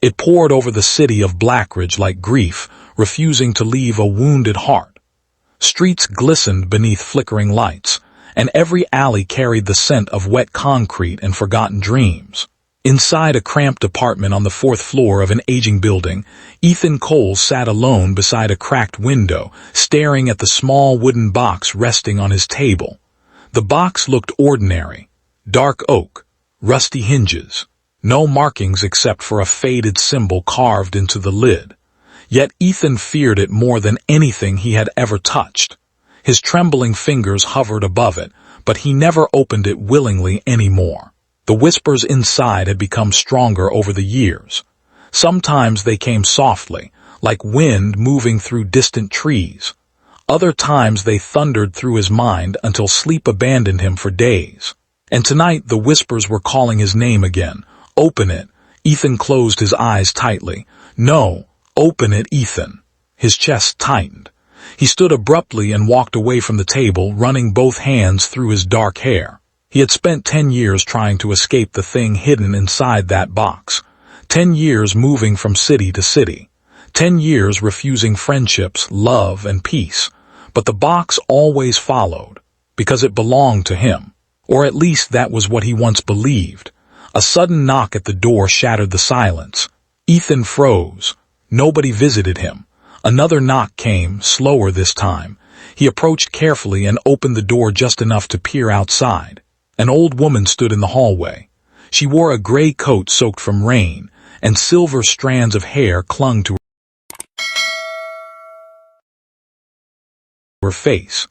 It poured over the city of Blackridge like grief, refusing to leave a wounded heart. Streets glistened beneath flickering lights, and every alley carried the scent of wet concrete and forgotten dreams. Inside a cramped apartment on the fourth floor of an aging building, Ethan Cole sat alone beside a cracked window, staring at the small wooden box resting on his table. The box looked ordinary. Dark oak, rusty hinges, no markings except for a faded symbol carved into the lid. Yet Ethan feared it more than anything he had ever touched. His trembling fingers hovered above it, but he never opened it willingly anymore. The whispers inside had become stronger over the years. Sometimes they came softly, like wind moving through distant trees. Other times they thundered through his mind until sleep abandoned him for days. And tonight the whispers were calling his name again. Open it. Ethan closed his eyes tightly. No, open it, Ethan. His chest tightened. He stood abruptly and walked away from the table, running both hands through his dark hair. He had spent 10 years trying to escape the thing hidden inside that box. 10 years moving from city to city. 10 years refusing friendships, love, and peace. But the box always followed, because it belonged to him. Or at least that was what he once believed. A sudden knock at the door shattered the silence. Ethan froze. Nobody visited him. Another knock came, slower this time. He approached carefully and opened the door just enough to peer outside. An old woman stood in the hallway. She wore a gray coat soaked from rain, and silver strands of hair clung to her face.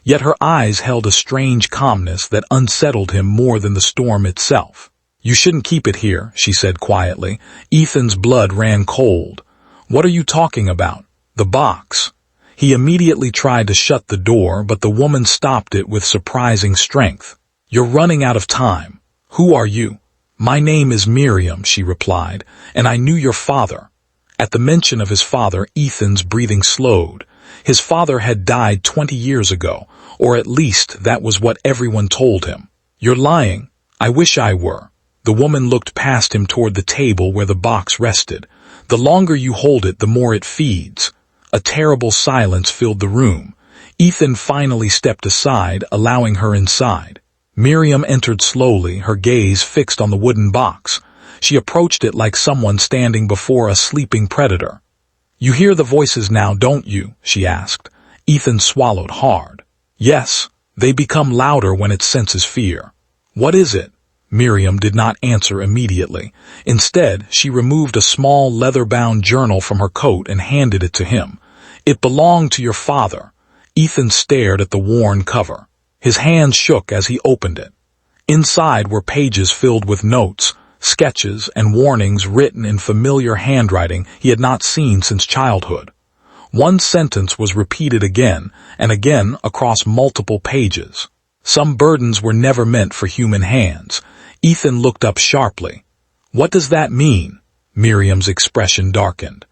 Yet her eyes held a strange calmness that unsettled him more than the storm itself. "You shouldn't keep it here," she said quietly. Ethan's blood ran cold. "What are you talking about?" "The box." He immediately tried to shut the door, but the woman stopped it with surprising strength. "You're running out of time. Who are you?" "My name is Miriam," she replied, "and I knew your father." At the mention of his father, Ethan's breathing slowed. His father had died 20 years ago, or at least that was what everyone told him. "You're lying." "I wish I were." The woman looked past him toward the table where the box rested. "The longer you hold it, the more it feeds." A terrible silence filled the room. Ethan finally stepped aside, allowing her inside. Miriam entered slowly, her gaze fixed on the wooden box. She approached it like someone standing before a sleeping predator. "You hear the voices now, don't you?" she asked. Ethan swallowed hard. "Yes, they become louder when it senses fear." "What is it?" Miriam did not answer immediately. Instead, she removed a small leather-bound journal from her coat and handed it to him. "It belonged to your father." Ethan stared at the worn cover. His hands shook as he opened it. Inside were pages filled with notes, sketches, and warnings written in familiar handwriting he had not seen since childhood. One sentence was repeated again and again across multiple pages. Some burdens were never meant for human hands. Ethan looked up sharply. "What does that mean?" Miriam's expression darkened.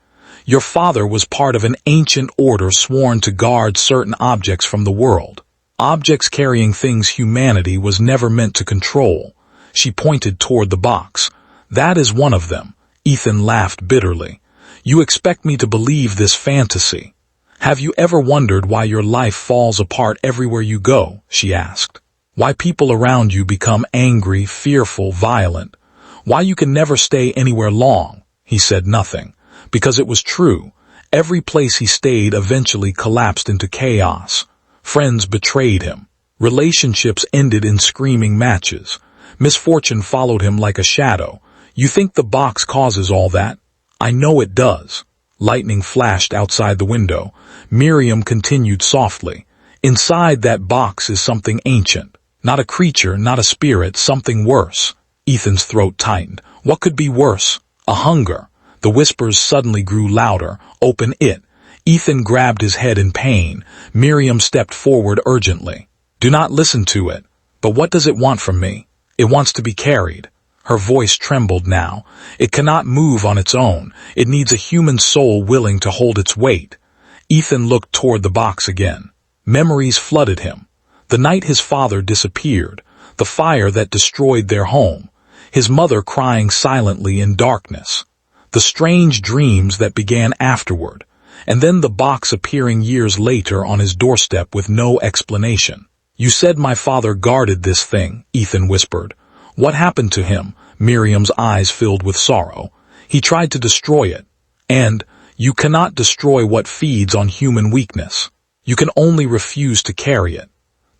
"Your father was part of an ancient order sworn to guard certain objects from the world. Objects carrying things humanity was never meant to control." She pointed toward the box. "That is one of them." Ethan laughed bitterly. "You expect me to believe this fantasy? "Have you ever wondered why your life falls apart everywhere you go?" she asked. "Why people around you become angry, fearful, violent? Why you can never stay anywhere long?" He said nothing, because it was true. Every place he stayed eventually collapsed into chaos. Friends betrayed him. Relationships ended in screaming matches. Misfortune followed him like a shadow. "You think the box causes all that?" "I know it does." Lightning flashed outside the window. Miriam continued softly. "Inside that box is something ancient. Not a creature, not a spirit, something worse." Ethan's throat tightened. What could be worse? A hunger. The whispers suddenly grew louder. "Open it." Ethan grabbed his head in pain. Miriam stepped forward urgently. "Do not listen to it." "But what does it want from me?" "It wants to be carried." Her voice trembled now. "It cannot move on its own. It needs a human soul willing to hold its weight." Ethan looked toward the box again. Memories flooded him. The night his father disappeared, the fire that destroyed their home, his mother crying silently in darkness, the strange dreams that began afterward, and then the box appearing years later on his doorstep with no explanation. "You said my father guarded this thing," Ethan whispered. "What happened to him?" Miriam's eyes filled with sorrow. "He tried to destroy it. And you cannot destroy what feeds on human weakness. You can only refuse to carry it."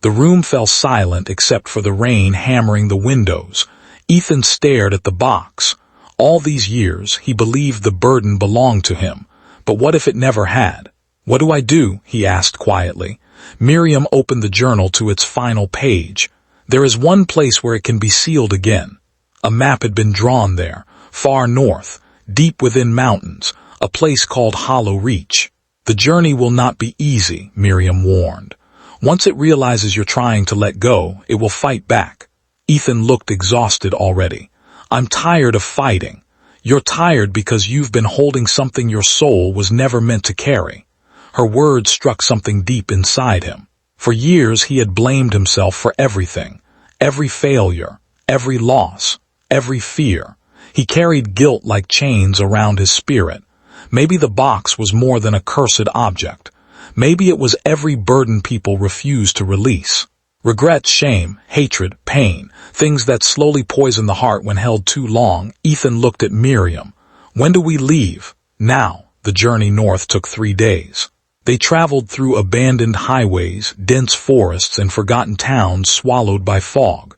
The room fell silent except for the rain hammering the windows. Ethan stared at the box. All these years, he believed the burden belonged to him. But what if it never had? "What do I do?" he asked quietly. Miriam opened the journal to its final page. "There is one place where it can be sealed again." A map had been drawn there, far north, deep within mountains, a place called Hollow Reach. "The journey will not be easy," Miriam warned. "Once it realizes you're trying to let go, it will fight back." Ethan looked exhausted already. "I'm tired of fighting." "You're tired because you've been holding something your soul was never meant to carry." Her words struck something deep inside him. For years he had blamed himself for everything. Every failure, every loss, every fear. He carried guilt like chains around his spirit. Maybe the box was more than a cursed object. Maybe it was every burden people refused to release. Regret, shame, hatred, pain, things that slowly poison the heart when held too long. Ethan looked at Miriam. "When do we leave?" "Now." The journey north took 3 days. They traveled through abandoned highways, dense forests, and forgotten towns swallowed by fog.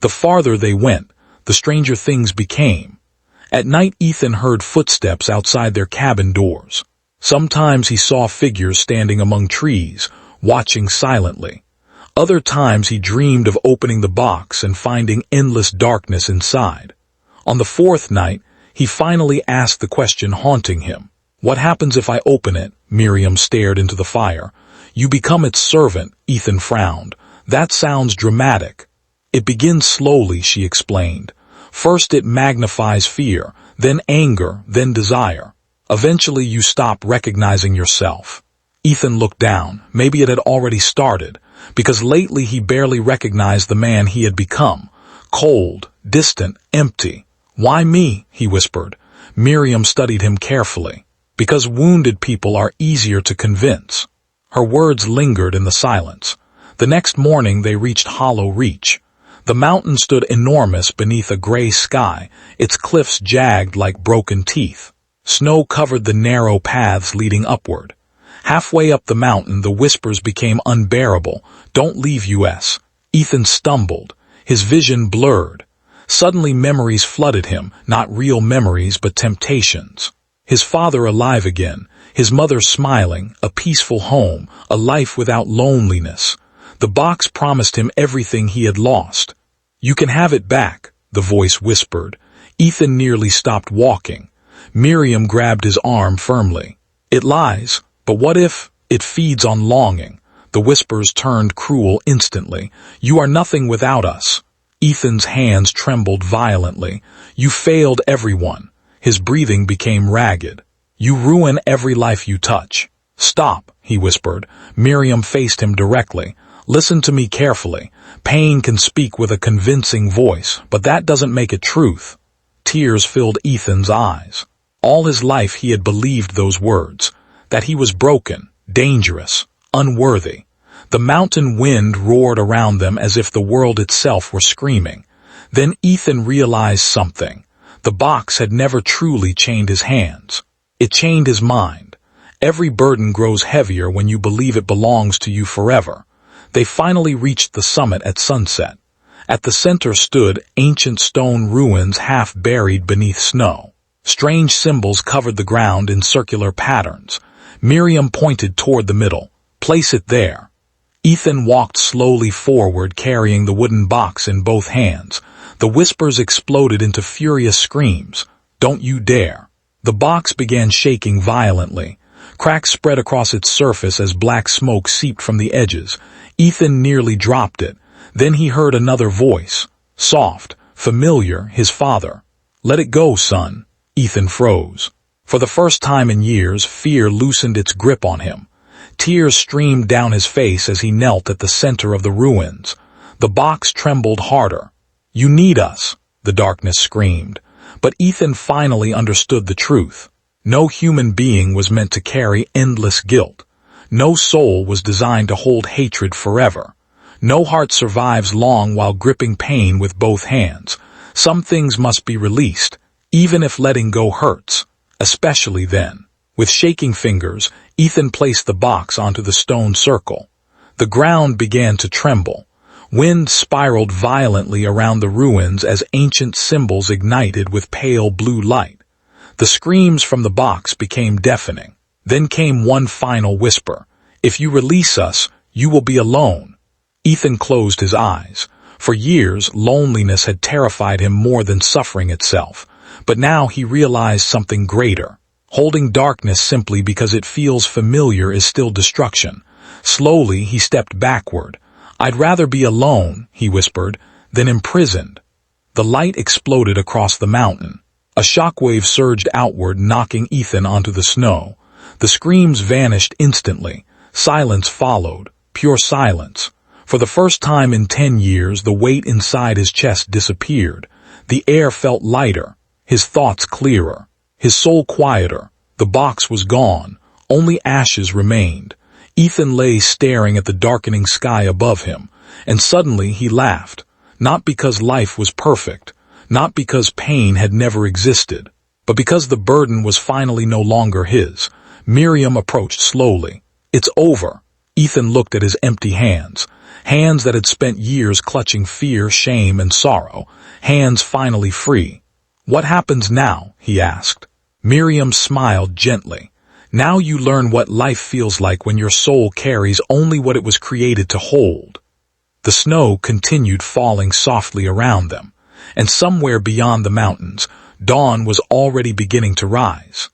The farther they went, the stranger things became. At night, Ethan heard footsteps outside their cabin doors. Sometimes he saw figures standing among trees, watching silently. Other times he dreamed of opening the box and finding endless darkness inside. On the 4th night, he finally asked the question haunting him. "What happens if I open it?" Miriam stared into the fire. "You become its servant," Ethan frowned. "That sounds dramatic." "It begins slowly," she explained. "First it magnifies fear, then anger, then desire. Eventually you stop recognizing yourself." Ethan looked down. Maybe it had already started, because lately he barely recognized the man he had become. Cold, distant, empty. "Why me?" he whispered. Miriam studied him carefully. "Because wounded people are easier to convince." Her words lingered in the silence. The next morning they reached Hollow Reach. The mountain stood enormous beneath a gray sky, its cliffs jagged like broken teeth. Snow covered the narrow paths leading upward. Halfway up the mountain, the whispers became unbearable. "Don't leave us." Ethan stumbled, his vision blurred. Suddenly memories flooded him, not real memories but temptations. His father alive again, his mother smiling, a peaceful home, a life without loneliness. The box promised him everything he had lost. "You can have it back," the voice whispered. Ethan nearly stopped walking. Miriam grabbed his arm firmly. "It lies, but what if it feeds on longing?" The whispers turned cruel instantly. "You are nothing without us." Ethan's hands trembled violently. "You failed everyone." His breathing became ragged. "You ruin every life you touch." "Stop," he whispered. Miriam faced him directly. "Listen to me carefully. Pain can speak with a convincing voice, but that doesn't make it truth." Tears filled Ethan's eyes. All his life he had believed those words, that he was broken, dangerous, unworthy. The mountain wind roared around them as if the world itself were screaming. Then Ethan realized something. The box had never truly chained his hands. It chained his mind. Every burden grows heavier when you believe it belongs to you forever. They finally reached the summit at sunset. At the center stood ancient stone ruins half buried beneath snow. Strange symbols covered the ground in circular patterns. Miriam pointed toward the middle. "Place it there." Ethan walked slowly forward, carrying the wooden box in both hands. The whispers exploded into furious screams. "Don't you dare." The box began shaking violently. Cracks spread across its surface as black smoke seeped from the edges. Ethan nearly dropped it. Then he heard another voice. Soft, familiar, his father. "Let it go, son." Ethan froze. For the first time in years, fear loosened its grip on him. Tears streamed down his face as he knelt at the center of the ruins. The box trembled harder. "You need us," the darkness screamed. But Ethan finally understood the truth. No human being was meant to carry endless guilt. No soul was designed to hold hatred forever. No heart survives long while gripping pain with both hands. Some things must be released, even if letting go hurts, especially then. With shaking fingers, Ethan placed the box onto the stone circle. The ground began to tremble. Wind spiraled violently around the ruins as ancient symbols ignited with pale blue light. The screams from the box became deafening. Then came one final whisper. "If you release us, you will be alone." Ethan closed his eyes. For years, loneliness had terrified him more than suffering itself. But now he realized something greater. Holding darkness simply because it feels familiar is still destruction. Slowly, he stepped backward. "I'd rather be alone," he whispered, "than imprisoned." The light exploded across the mountain. A shockwave surged outward, knocking Ethan onto the snow. The screams vanished instantly. Silence followed, pure silence. For the first time in 10 years, the weight inside his chest disappeared. The air felt lighter, his thoughts clearer, his soul quieter. The box was gone. Only ashes remained. Ethan lay staring at the darkening sky above him, and suddenly he laughed. Not because life was perfect, not because pain had never existed, but because the burden was finally no longer his. Miriam approached slowly. "It's over." Ethan looked at his empty hands. Hands that had spent years clutching fear, shame, and sorrow. Hands finally free. "What happens now?" he asked. Miriam smiled gently. "Now you learn what life feels like when your soul carries only what it was created to hold." The snow continued falling softly around them, and somewhere beyond the mountains, dawn was already beginning to rise.